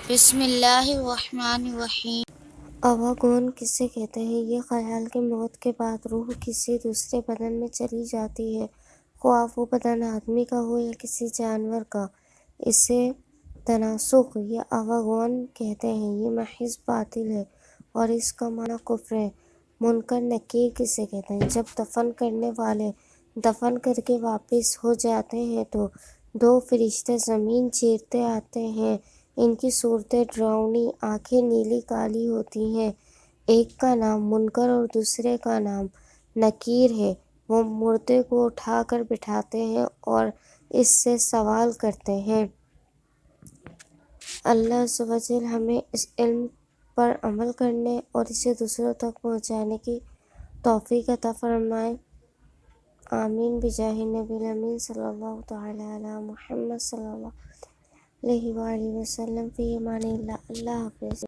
بسم اللہ الرحمن الرحیم۔ اواگون کسے کہتے ہیں؟ یہ خیال کہ موت کے بعد روح کسی دوسرے بدن میں چلی جاتی ہے، خواہ وہ بدن آدمی کا ہو یا کسی جانور کا، اسے تناسخ یا اواگون کہتے ہیں۔ یہ محض باطل ہے اور اس کا معنی کفر ہے۔ منکر نکیر کسے کہتے ہیں؟ جب دفن کرنے والے دفن کر کے واپس ہو جاتے ہیں تو دو فرشتے زمین چیرتے آتے ہیں۔ ان کی صورتیں ڈراؤنی، آنکھیں نیلی کالی ہوتی ہیں۔ ایک کا نام منکر اور دوسرے کا نام نکیر ہے۔ وہ مردے کو اٹھا کر بٹھاتے ہیں اور اس سے سوال کرتے ہیں۔ اللہ عز و جل ہمیں اس علم پر عمل کرنے اور اسے دوسروں تک پہنچانے کی توفیق عطا فرمائے۔ آمین بجاہ نبی الامین صلی اللہ تعالی علی محمد صلی اللہ علیہ وآلہ وسلم۔ فی امان اللہ۔ اللہ حافظ۔